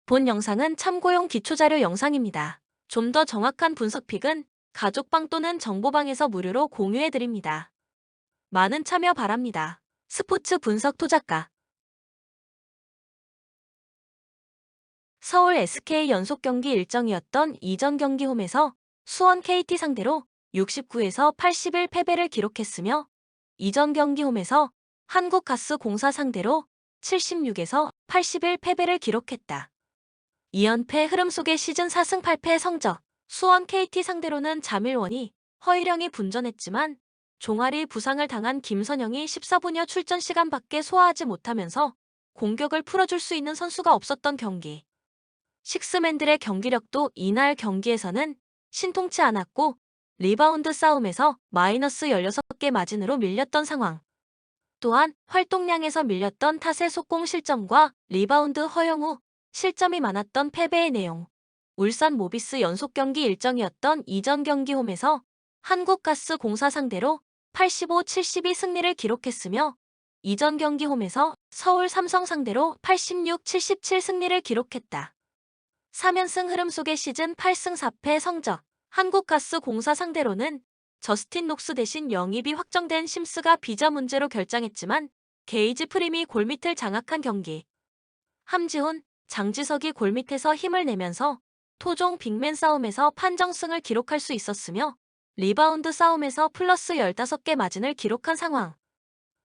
본 영상은 참고용 기초자료 영상입니다. 좀 더 정확한 분석픽은 가족방 또는 정보방에서 무료로 공유해드립니다. 많은 참여 바랍니다. 스포츠 분석 토작가 서울 SK 연속 경기 일정이었던 이전 경기 홈에서 수원 KT 상대로 69에서 81 패배를 기록했으며 이전 경기 홈에서 한국가스공사 상대로 76에서 81 패배를 기록했다. 2연패 흐름 속의 시즌 4승 8패 성적, 수원 KT 상대로는 자밀원이 허일영이 분전했지만 종아리 부상을 당한 김선영이 14분여 출전 시간밖에 소화하지 못하면서 공격을 풀어줄 수 있는 선수가 없었던 경기. 식스맨들의 경기력도 이날 경기에서는 신통치 않았고 리바운드 싸움에서 마이너스 16개 마진으로 밀렸던 상황. 또한 활동량에서 밀렸던 탓의 속공 실점과 리바운드 허용 후 실점이 많았던 패배의 내용. 울산 모비스 연속 경기 일정이었던 이전 경기 홈에서 한국가스공사 상대로 85-72 승리를 기록했으며 이전 경기 홈에서 서울 삼성 상대로 86-77 승리를 기록했다. 3연승 흐름 속의 시즌 8승 4패 성적, 한국가스공사 상대로는 저스틴 녹스 대신 영입이 확정된 심스가 비자 문제로 결장했지만 게이지 프림이 골밑을 장악한 경기. 함지훈, 장지석이 골밑에서 힘을 내면서 토종 빅맨 싸움에서 판정승을 기록할 수 있었으며 리바운드 싸움에서 플러스 15개 마진을 기록한 상황.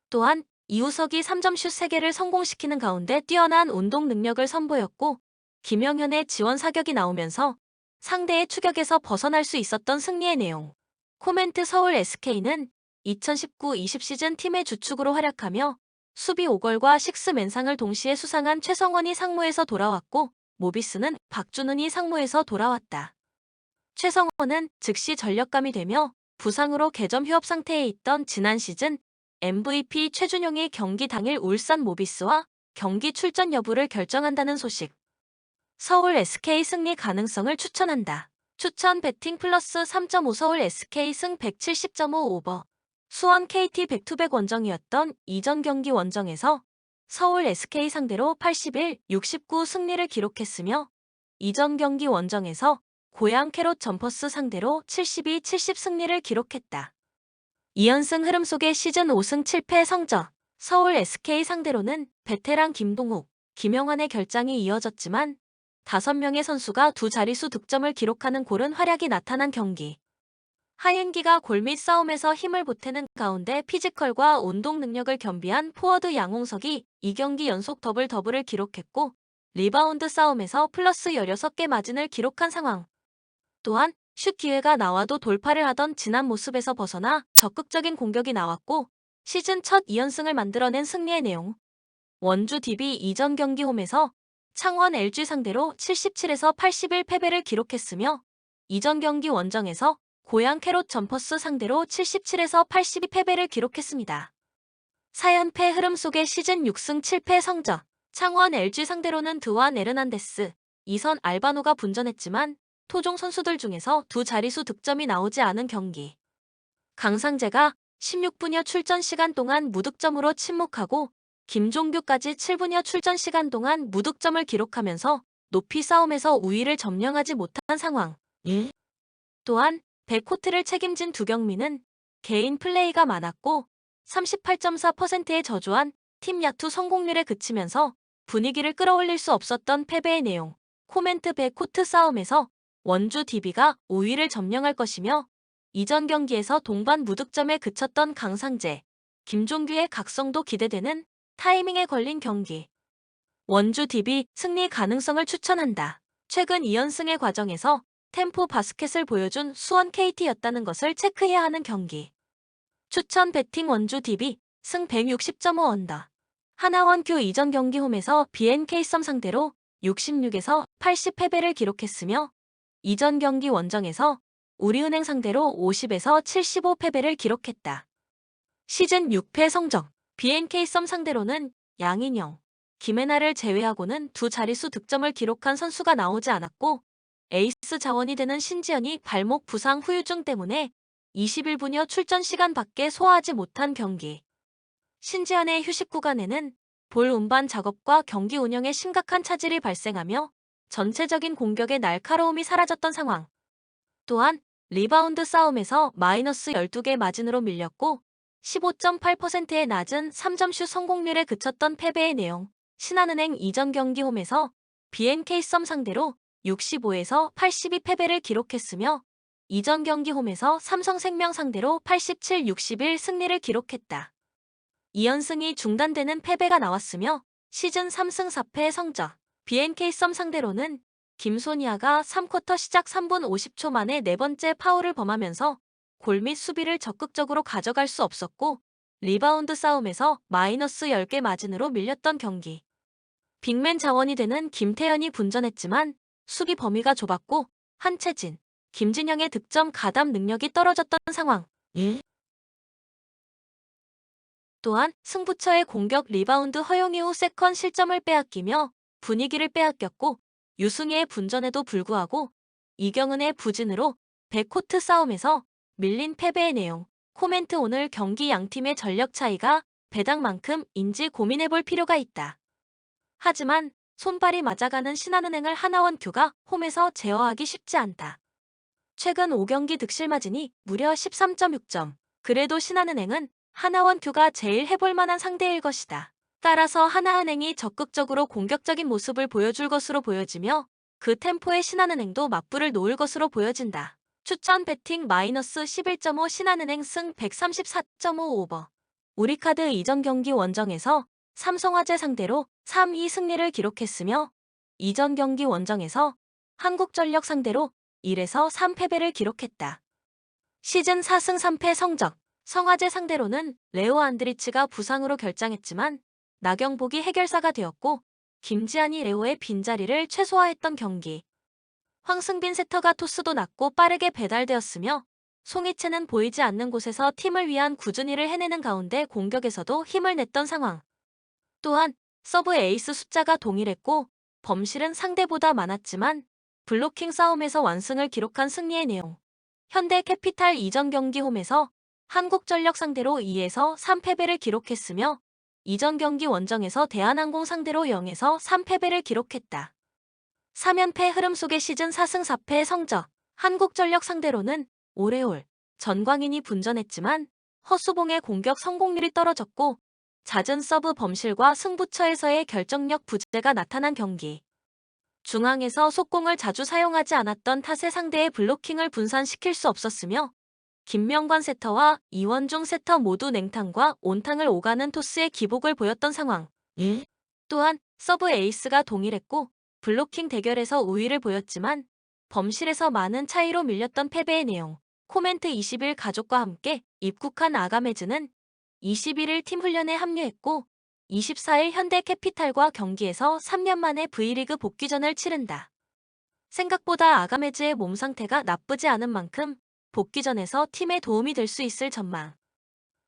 또한 이우석이 3점슛 3개를 성공시키는 가운데 뛰어난 운동 능력을 선보였고 김영현의 지원 사격이 나오면서 상대의 추격에서 벗어날 수 있었던 승리의 내용. 코멘트 서울 SK는 2019-20 시즌 팀의 주축으로 활약하며 수비 5골과 식스맨상을 동시에 수상한 최성원이 상무에서 돌아왔고 모비스는 박준훈이 상무에서 돌아왔다. 최성원은 즉시 전력감이 되며 부상으로 개점 휴업 상태에 있던 지난 시즌 MVP 최준용이 경기 당일 울산 모비스와 경기 출전 여부를 결정한다는 소식. 서울 SK 승리 가능성을 추천한다. 추천 배팅 플러스 3.5 서울 SK 승 170.5 오버. 수원 KT 백투백 원정이었던 이전 경기 원정에서 서울 SK 상대로 81-69 승리를 기록했으며 이전 경기 원정에서 고양 캐롯 점퍼스 상대로 72-70 승리를 기록했다. 2연승 흐름 속의 시즌 5승 7패 성적, 서울 SK 상대로는 베테랑 김동욱, 김영환의 결장이 이어졌지만 5명의 선수가 두 자릿수 득점을 기록하는 고른 활약이 나타난 경기. 하윤기가 골밑 싸움에서 힘을 보태는 가운데 피지컬과 운동 능력을 겸비한 포워드 양홍석이 2경기 연속 더블을 기록했고 리바운드 싸움에서 플러스 16개 마진을 기록한 상황. 또한 슛 기회가 나와도 돌파를 하던 지난 모습에서 벗어나 적극적인 공격이 나왔고 시즌 첫 2연승을 만들어낸 승리의 내용. 원주 DB 이전 경기 홈에서 창원 LG 상대로 77에서 81 패배를 기록했으며 이전 경기 원정에서 고양 캐롯 점퍼스 상대로 77에서 82 패배를 기록했습니다. 4연패 흐름 속의 시즌 6승 7패 성적, 창원 LG 상대로는 드완 에르난데스, 이선 알바노가 분전했지만 토종 선수들 중에서 두 자릿수 득점이 나오지 않은 경기. 강상재가 16분여 출전 시간 동안 무득점으로 침묵하고 김종규까지 7분여 출전 시간 동안 무득점을 기록하면서 높이 싸움에서 우위를 점령하지 못한 상황. 또한 백코트를 책임진 두경민은 개인 플레이가 많았고 38.4%의 저조한 팀 야투 성공률에 그치면서 분위기를 끌어올릴 수 없었던 패배의 내용. 코멘트 백코트 싸움에서 원주 DB가 5위를 점령할 것이며 이전 경기에서 동반 무득점에 그쳤던 강상재, 김종규의 각성도 기대되는 타이밍에 걸린 경기. 원주 DB 승리 가능성을 추천한다. 최근 2연승의 과정에서 템포 바스켓을 보여준 수원 KT였다는 것을 체크해야 하는 경기. 추천 배팅 원주 DB 승 160.5 언더. 하나원큐 이전 경기 홈에서 BNK 썸 상대로 66에서 80 패배를 기록했으며 이전 경기 원정에서 우리은행 상대로 50에서 75 패배를 기록했다. 시즌 6패 성적, BNK 썸 상대로는 양인영, 김혜나를 제외하고는 두 자릿수 득점을 기록한 선수가 나오지 않았고 에이스 자원이 되는 신지연이 발목 부상 후유증 때문에 21분여 출전 시간밖에 소화하지 못한 경기. 신지연의 휴식 구간에는 볼 운반 작업과 경기 운영에 심각한 차질이 발생하며 전체적인 공격의 날카로움이 사라졌던 상황. 또한 리바운드 싸움에서 마이너스 12개 마진으로 밀렸고 15.8%의 낮은 3점슛 성공률에 그쳤던 패배의 내용. 신한은행 이전 경기 홈에서 BNK썸 상대로 65에서 82 패배를 기록했으며 이전 경기 홈에서 삼성생명 상대로 87, 61 승리를 기록했다. 2연승이 중단되는 패배가 나왔으며 시즌 3승 4패의 성적. BNK썸 상대로는 김소니아가 3쿼터 시작 3분 50초 만에 네 번째 파울을 범하면서 골 및 수비를 적극적으로 가져갈 수 없었고 리바운드 싸움에서 마이너스 10개 마진으로 밀렸던 경기. 빅맨 자원이 되는 김태현이 분전했지만 수비 범위가 좁았고 한채진, 김진영의 득점 가담 능력이 떨어졌던 상황. 또한 승부처의 공격 리바운드 허용 이후 세컨 실점을 빼앗기며 분위기를 빼앗겼고 유승희의 분전에도 불구하고 이경은의 부진으로 백코트 싸움에서 밀린 패배의 내용. 코멘트 오늘 경기 양팀의 전력 차이가 배당만큼 인지 고민해볼 필요가 있다. 하지만 손발이 맞아가는 신한은행을 하나원큐가 홈에서 제어하기 쉽지 않다. 최근 5경기 득실 마진이 무려 13.6점. 그래도 신한은행은 하나원큐가 제일 해볼 만한 상대일 것이다. 따라서 하나은행이 적극적으로 공격적인 모습을 보여줄 것으로 보여지며 그 템포에 신한은행도 맞불을 놓을 것으로 보여진다. 추천 배팅 마이너스 11.5 신한은행 승 134.5 오버. 우리카드 이전 경기 원정에서 삼성화재 상대로 3-2 승리를 기록했으며 이전 경기 원정에서 한국전력 상대로 1에서 3 패배를 기록했다. 시즌 4승 3패 성적. 성화재 상대로는 레오 안드리치가 부상으로 결장했지만 나경복이 해결사가 되었고 김지한이 레오의 빈자리를 최소화했던 경기. 황승빈 세터가 토스도 낮고 빠르게 배달되었으며 송이채는 보이지 않는 곳에서 팀을 위한 꾸준히 일을 해내는 가운데 공격에서도 힘을 냈던 상황. 또한 서브 에이스 숫자가 동일했고 범실은 상대보다 많았지만 블로킹 싸움에서 완승을 기록한 승리의 내용. 현대캐피탈 이전 경기 홈에서 한국전력 상대로 2에서 3 패배를 기록했으며 이전 경기 원정에서 대한항공 상대로 0에서 3 패배를 기록했다. 3연패 흐름 속의 시즌 4승 4패의 성적. 한국전력 상대로는 오레올, 전광인이 분전했지만 허수봉의 공격 성공률이 떨어졌고 잦은 서브 범실과 승부처에서의 결정력 부재가 나타난 경기. 중앙에서 속공을 자주 사용하지 않았던 탓에 상대의 블로킹을 분산시킬 수 없었으며 김명관 세터와 이원중 세터 모두 냉탕과 온탕을 오가는 토스의 기복을 보였던 상황. 또한 서브 에이스가 동일했고 블로킹 대결에서 우위를 보였지만 범실에서 많은 차이로 밀렸던 패배의 내용. 코멘트 20일 가족과 함께 입국한 아가메즈는 21일 팀 훈련에 합류했고 24일 현대캐피탈과 경기에서 3년 만에 V리그 복귀전을 치른다. 생각보다 아가메즈의 몸 상태가 나쁘지 않은 만큼 복귀전에서 팀에 도움이 될 수 있을 전망.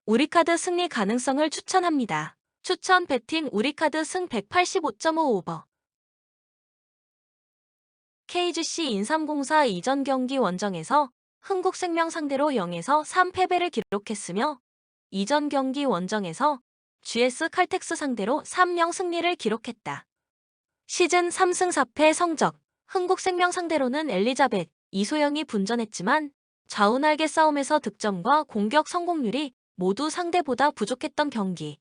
우리카드 승리 가능성을 추천합니다. 추천 배팅 우리카드 승 185.5 오버. KGC 인삼공사 이전 경기 원정에서 흥국생명 상대로 0에서 3 패배를 기록했으며 이전 경기 원정에서 GS 칼텍스 상대로 3-0 승리를 기록했다. 시즌 3승 4패 성적. 흥국생명 상대로는 엘리자벳, 이소영이 분전했지만 좌우날개 싸움에서 득점과 공격 성공률이 모두 상대보다 부족했던 경기.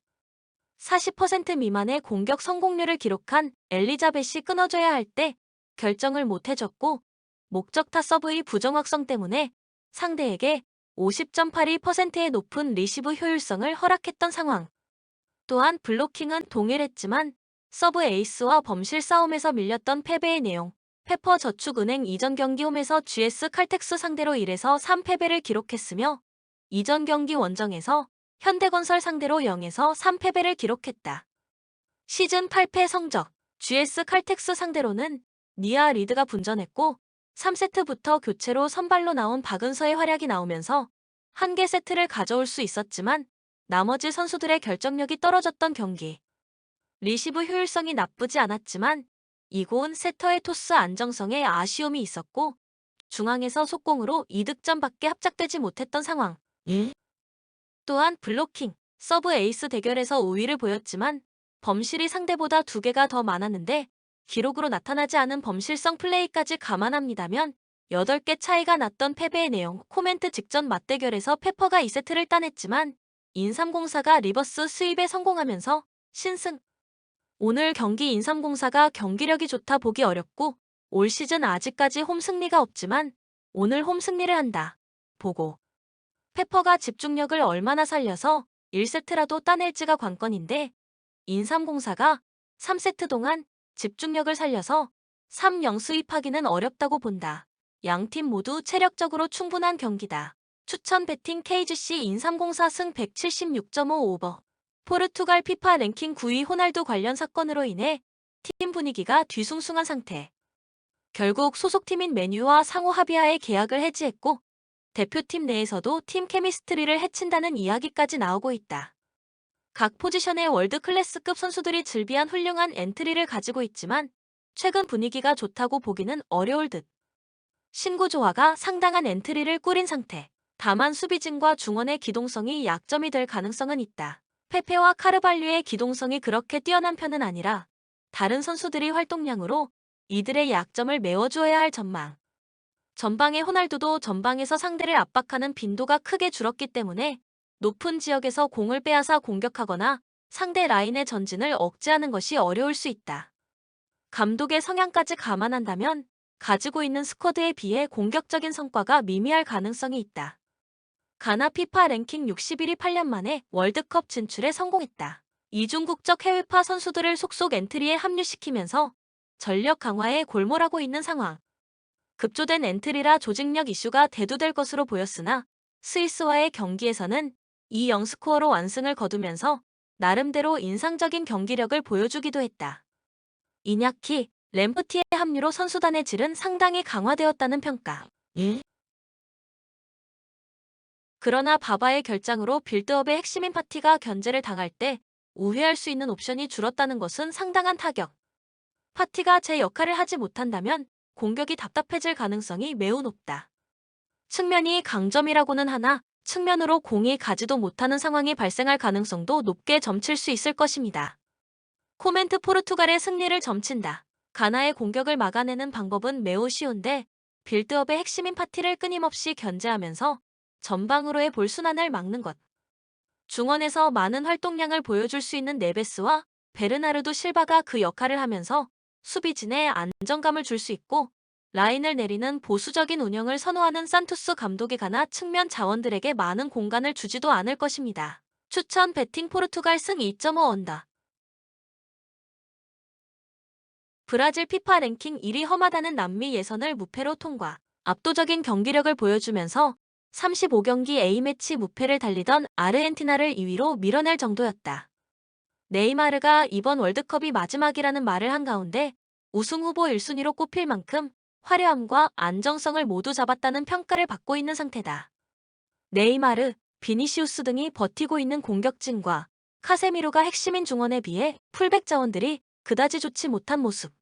40% 미만의 공격 성공률을 기록한 엘리자벳이 끊어줘야 할 때 결정을 못해줬고 목적타 서브의 부정확성 때문에 상대에게 50.82%의 높은 리시브 효율성을 허락했던 상황. 또한 블로킹은 동일했지만 서브 에이스와 범실 싸움에서 밀렸던 패배의 내용. 페퍼저축은행 이전 경기 홈에서 GS 칼텍스 상대로 1에서 3 패배를 기록했으며 이전 경기 원정에서 현대건설 상대로 0에서 3 패배를 기록했다. 시즌 8패 성적. GS 칼텍스 상대로는 니아 리드가 분전했고 3세트부터 교체로 선발로 나온 박은서의 활약이 나오면서 한 개 세트를 가져올 수 있었지만 나머지 선수들의 결정력이 떨어졌던 경기. 리시브 효율성이 나쁘지 않았지만 이고은 세터의 토스 안정성에 아쉬움이 있었고 중앙에서 속공으로 2득점밖에 합작되지 못했던 상황. 또한 블로킹, 서브 에이스 대결에서 우위를 보였지만 범실이 상대보다 2개가 더 많았는데 기록으로 나타나지 않은 범실성 플레이까지 감안합니다면 8개 차이가 났던 패배의 내용. 코멘트 직전 맞대결에서 페퍼가 2세트를 따냈지만 인삼공사가 리버스 스윕에 성공하면서 신승. 오늘 경기 인삼공사가 경기력이 좋다 보기 어렵고 올 시즌 아직까지 홈 승리가 없지만 오늘 홈 승리를 한다 보고 페퍼가 집중력을 얼마나 살려서 1세트라도 따낼지가 관건인데 인삼공사가 3세트 동안 집중력을 살려서 3-0 수입하기는 어렵다고 본다. 양팀 모두 체력적으로 충분한 경기다. 추천 배팅 KGC 인삼공사 승 176.5 오버. 포르투갈 피파 랭킹 9위 호날두 관련 사건으로 인해 팀 분위기가 뒤숭숭한 상태. 결국 소속팀인 맨유와 상호 합의하에 계약을 해지했고 대표팀 내에서도 팀 케미스트리를 해친다는 이야기까지 나오고 있다. 각 포지션의 월드 클래스급 선수들이 즐비한 훌륭한 엔트리를 가지고 있지만 최근 분위기가 좋다고 보기는 어려울 듯. 신구조화가 상당한 엔트리를 꾸린 상태. 다만 수비진과 중원의 기동성이 약점이 될 가능성은 있다. 페페와 카르발류의 기동성이 그렇게 뛰어난 편은 아니라 다른 선수들이 활동량으로 이들의 약점을 메워주어야 할 전망. 전방의 호날두도 전방에서 상대를 압박하는 빈도가 크게 줄었기 때문에 높은 지역에서 공을 빼앗아 공격하거나 상대 라인의 전진을 억제하는 것이 어려울 수 있다. 감독의 성향까지 감안한다면 가지고 있는 스쿼드에 비해 공격적인 성과가 미미할 가능성이 있다. 가나 피파 랭킹 61위 8년 만에 월드컵 진출에 성공했다. 이중국적 해외파 선수들을 속속 엔트리에 합류시키면서 전력 강화에 골몰하고 있는 상황. 급조된 엔트리라 조직력 이슈가 대두될 것으로 보였으나 스위스와의 경기에서는 2-0 스코어로 완승을 거두면서 나름대로 인상적인 경기력을 보여주기도 했다. 이냐키, 램프티의 합류로 선수단의 질은 상당히 강화되었다는 평가. 그러나 바바의 결장으로 빌드업의 핵심인 파티가 견제를 당할 때 우회할 수 있는 옵션이 줄었다는 것은 상당한 타격. 파티가 제 역할을 하지 못한다면 공격이 답답해질 가능성이 매우 높다. 측면이 강점이라고는 하나 측면으로 공이 가지도 못하는 상황이 발생할 가능성도 높게 점칠 수 있을 것입니다. 코멘트 포르투갈의 승리를 점친다. 가나의 공격을 막아내는 방법은 매우 쉬운데 빌드업의 핵심인 파티를 끊임없이 견제하면서 전방으로의 볼 순환을 막는 것. 중원에서 많은 활동량을 보여줄 수 있는 네베스와 베르나르도 실바가 그 역할을 하면서 수비진에 안정감을 줄 수 있고 라인을 내리는 보수적인 운영을 선호하는 산투스 감독이 가나 측면 자원들에게 많은 공간을 주지도 않을 것입니다. 추천 배팅 포르투갈 승 2.5 언더. 브라질 피파 랭킹 1위 험하다는 남미 예선을 무패로 통과. 압도적인 경기력을 보여주면서 35경기 A매치 무패를 달리던 아르헨티나를 2위로 밀어낼 정도였다. 네이마르가 이번 월드컵이 마지막이라는 말을 한 가운데 우승 후보 1순위로 꼽힐 만큼 화려함과 안정성을 모두 잡았다는 평가를 받고 있는 상태다. 네이마르, 비니시우스 등이 버티고 있는 공격진과 카세미로가 핵심인 중원에 비해 풀백 자원들이 그다지 좋지 못한 모습.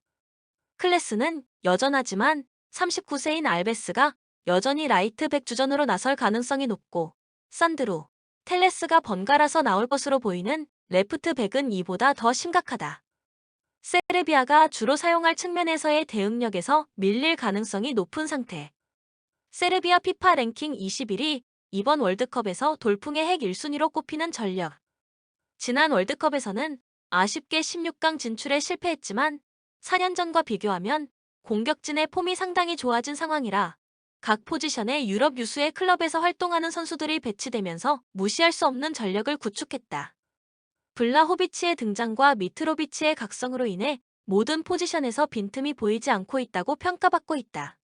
클래스는 여전하지만 39세인 알베스가 여전히 라이트백 주전으로 나설 가능성이 높고 산드로, 텔레스가 번갈아서 나올 것으로 보이는 레프트백은 이보다 더 심각하다. 세르비아가 주로 사용할 측면에서의 대응력에서 밀릴 가능성이 높은 상태. 세르비아 피파 랭킹 21위, 이번 월드컵에서 돌풍의 핵 1순위로 꼽히는 전력. 지난 월드컵에서는 아쉽게 16강 진출에 실패했지만 4년 전과 비교하면 공격진의 폼이 상당히 좋아진 상황이라 각 포지션의 유럽 유수의 클럽에서 활동하는 선수들이 배치되면서 무시할 수 없는 전력을 구축했다. 블라호비치의 등장과 미트로비치의 각성으로 인해 모든 포지션에서 빈틈이 보이지 않고 있다고 평가받고 있다.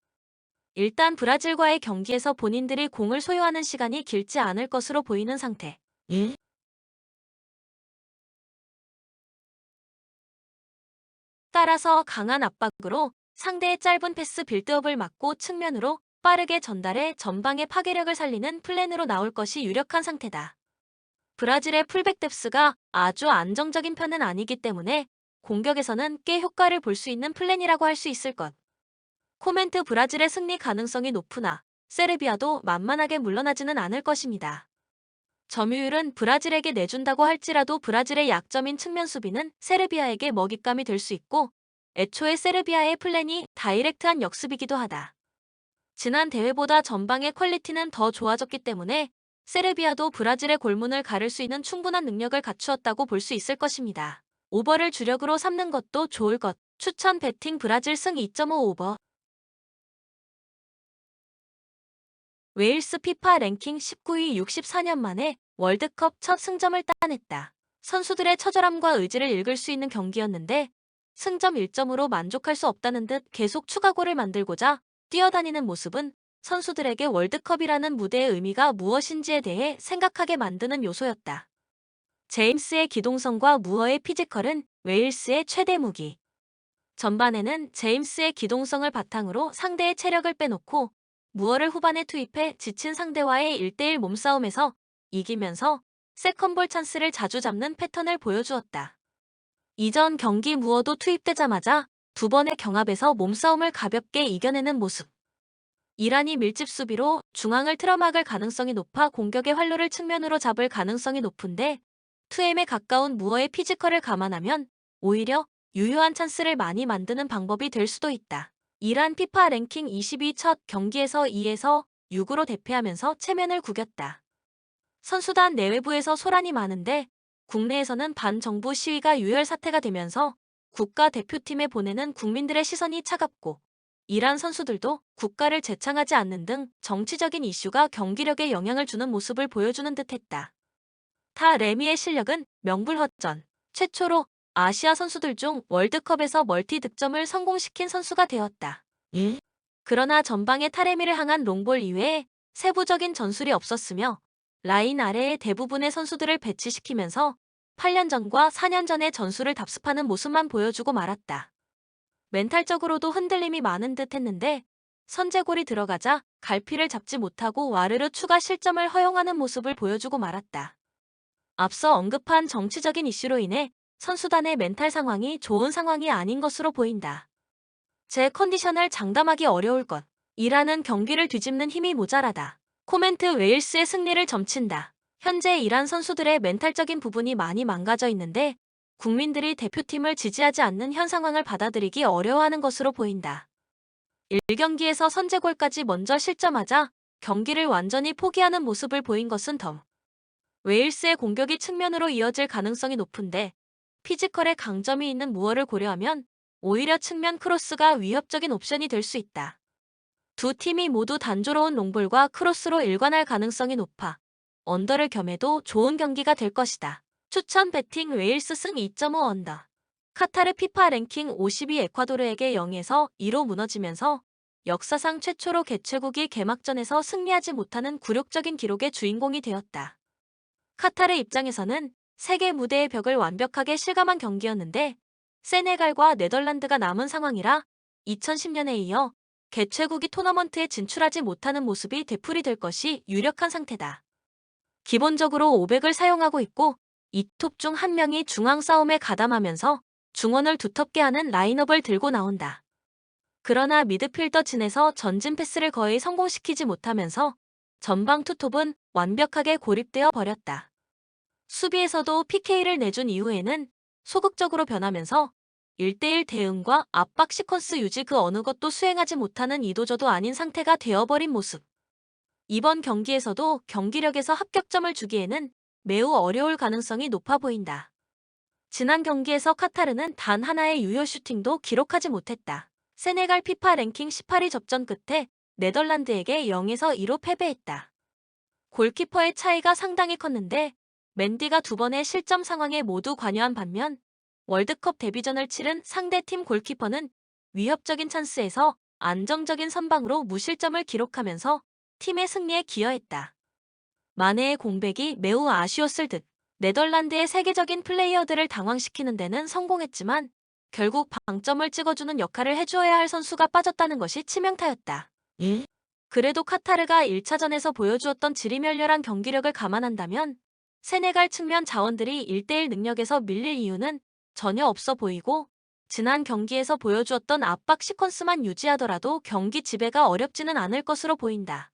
일단 브라질과의 경기에서 본인들이 공을 소유하는 시간이 길지 않을 것으로 보이는 상태. 따라서 강한 압박으로 상대의 짧은 패스 빌드업을 막고 측면으로 빠르게 전달해 전방의 파괴력을 살리는 플랜으로 나올 것이 유력한 상태다. 브라질의 풀백 뎁스가 아주 안정적인 편은 아니기 때문에 공격에서는 꽤 효과를 볼 수 있는 플랜이라고 할 수 있을 것. 코멘트 브라질의 승리 가능성이 높으나 세르비아도 만만하게 물러나지는 않을 것입니다. 점유율은 브라질에게 내준다고 할지라도 브라질의 약점인 측면 수비는 세르비아에게 먹잇감이 될 수 있고 애초에 세르비아의 플랜이 다이렉트한 역습이기도 하다. 지난 대회보다 전방의 퀄리티는 더 좋아졌기 때문에 세르비아도 브라질의 골문을 가를 수 있는 충분한 능력을 갖추었다고 볼 수 있을 것입니다. 오버를 주력으로 삼는 것도 좋을 것. 추천 배팅 브라질 승 2.5 오버. 웨일스 피파 랭킹 19위 64년 만에 월드컵 첫 승점을 따냈다. 선수들의 처절함과 의지를 읽을 수 있는 경기였는데 승점 1점으로 만족할 수 없다는 듯 계속 추가골을 만들고자 뛰어다니는 모습은 선수들에게 월드컵이라는 무대의 의미가 무엇인지에 대해 생각하게 만드는 요소였다. 제임스의 기동성과 무어의 피지컬은 웨일스의 최대 무기. 전반에는 제임스의 기동성을 바탕으로 상대의 체력을 빼놓고 무어를 후반에 투입해 지친 상대와의 1대1 몸싸움에서 이기면서 세컨볼 찬스를 자주 잡는 패턴을 보여주었다. 이전 경기 무어도 투입되자마자 두 번의 경합에서 몸싸움을 가볍게 이겨내는 모습. 이란이 밀집 수비로 중앙을 틀어막을 가능성이 높아 공격의 활로를 측면으로 잡을 가능성이 높은데 2M에 가까운 무어의 피지컬을 감안하면 오히려 유효한 찬스를 많이 만드는 방법이 될 수도 있다. 이란 피파 랭킹 22 첫 경기에서 2에서 6으로 대패하면서 체면을 구겼다. 선수단 내외부에서 소란이 많은데 국내에서는 반정부 시위가 유혈 사태가 되면서 국가대표팀에 보내는 국민들의 시선이 차갑고 이란 선수들도 국가를 재창하지 않는 등 정치적인 이슈가 경기력에 영향을 주는 모습을 보여주는 듯했다. 타 레미의 실력은 명불허전. 최초로 아시아 선수들 중 월드컵에서 멀티 득점을 성공시킨 선수가 되었다. 그러나 전방의 타레미를 향한 롱볼 이외에 세부적인 전술이 없었으며 라인 아래의 대부분의 선수들을 배치시키면서 8년 전과 4년 전의 전술을 답습하는 모습만 보여주고 말았다. 멘탈적으로도 흔들림이 많은 듯 했는데 선제골이 들어가자 갈피를 잡지 못하고 와르르 추가 실점을 허용하는 모습을 보여주고 말았다. 앞서 언급한 정치적인 이슈로 인해 선수단의 멘탈 상황이 좋은 상황이 아닌 것으로 보인다. 제 컨디션을 장담하기 어려울 것. 이란은 경기를 뒤집는 힘이 모자라다. 코멘트 웨일스의 승리를 점친다. 현재 이란 선수들의 멘탈적인 부분이 많이 망가져 있는데 국민들이 대표팀을 지지하지 않는 현 상황을 받아들이기 어려워하는 것으로 보인다. 1경기에서 선제골까지 먼저 실점하자 경기를 완전히 포기하는 모습을 보인 것은 덤. 웨일스의 공격이 측면으로 이어질 가능성이 높은데 피지컬에 강점이 있는 무어를 고려하면 오히려 측면 크로스가 위협적인 옵션이 될 수 있다. 두 팀이 모두 단조로운 롱볼과 크로스로 일관할 가능성이 높아 언더를 겸해도 좋은 경기가 될 것이다. 추천 배팅 웨일스 승 2.5 언더. 카타르 피파 랭킹 52 에콰도르에게 0에서 2로 무너지면서 역사상 최초로 개최국이 개막전에서 승리하지 못하는 굴욕적인 기록의 주인공이 되었다. 카타르 입장에서는 세계 무대의 벽을 완벽하게 실감한 경기였는데 세네갈과 네덜란드가 남은 상황이라 2010년에 이어 개최국이 토너먼트에 진출하지 못하는 모습이 되풀이될 것이 유력한 상태다. 기본적으로 500을 사용하고 있고 이 톱 중 한 명이 중앙 싸움에 가담하면서 중원을 두텁게 하는 라인업을 들고 나온다. 그러나 미드필더 진에서 전진 패스를 거의 성공시키지 못하면서 전방 투톱은 완벽하게 고립되어 버렸다. 수비에서도 PK를 내준 이후에는 소극적으로 변하면서 1대1 대응과 압박 시퀀스 유지 그 어느 것도 수행하지 못하는 이도저도 아닌 상태가 되어버린 모습. 이번 경기에서도 경기력에서 합격점을 주기에는 매우 어려울 가능성이 높아 보인다. 지난 경기에서 카타르는 단 하나의 유효 슈팅도 기록하지 못했다. 세네갈 피파 랭킹 18위 접전 끝에 네덜란드에게 0에서 2로 패배했다. 골키퍼의 차이가 상당히 컸는데 맨디가 두 번의 실점 상황에 모두 관여한 반면 월드컵 데뷔전을 치른 상대팀 골키퍼는 위협적인 찬스에서 안정적인 선방으로 무실점을 기록하면서 팀의 승리에 기여했다. 마네의 공백이 매우 아쉬웠을 듯 네덜란드의 세계적인 플레이어들을 당황시키는 데는 성공했지만 결국 방점을 찍어주는 역할을 해주어야 할 선수가 빠졌다는 것이 치명타였다. 그래도 카타르가 1차전에서 보여주었던 지리멸렬한 경기력을 감안한다면 세네갈 측면 자원들이 1대1 능력에서 밀릴 이유는 전혀 없어 보이고 지난 경기에서 보여주었던 압박 시퀀스만 유지하더라도 경기 지배가 어렵지는 않을 것으로 보인다.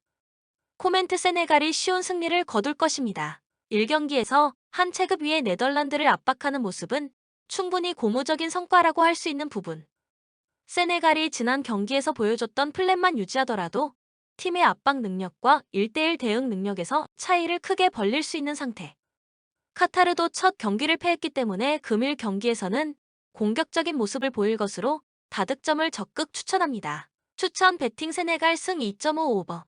코멘트 세네갈이 쉬운 승리를 거둘 것입니다. 1경기에서 한 체급 위의 네덜란드를 압박하는 모습은 충분히 고무적인 성과라고 할 수 있는 부분. 세네갈이 지난 경기에서 보여줬던 플랜만 유지하더라도 팀의 압박 능력과 1대1 대응 능력에서 차이를 크게 벌릴 수 있는 상태. 카타르도 첫 경기를 패했기 때문에 금일 경기에서는 공격적인 모습을 보일 것으로 다득점을 적극 추천합니다. 추천 배팅 세네갈 승 2.5 오버.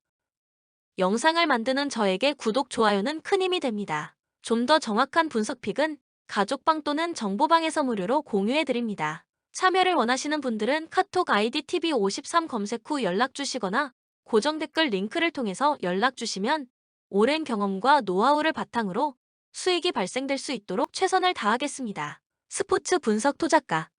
영상을 만드는 저에게 구독, 좋아요는 큰 힘이 됩니다. 좀 더 정확한 분석픽은 가족방 또는 정보방에서 무료로 공유해드립니다. 참여를 원하시는 분들은 카톡 아이디 TV53 검색 후 연락 주시거나 고정 댓글 링크를 통해서 연락 주시면 오랜 경험과 노하우를 바탕으로 수익이 발생될 수 있도록 최선을 다하겠습니다. 스포츠 분석 토작가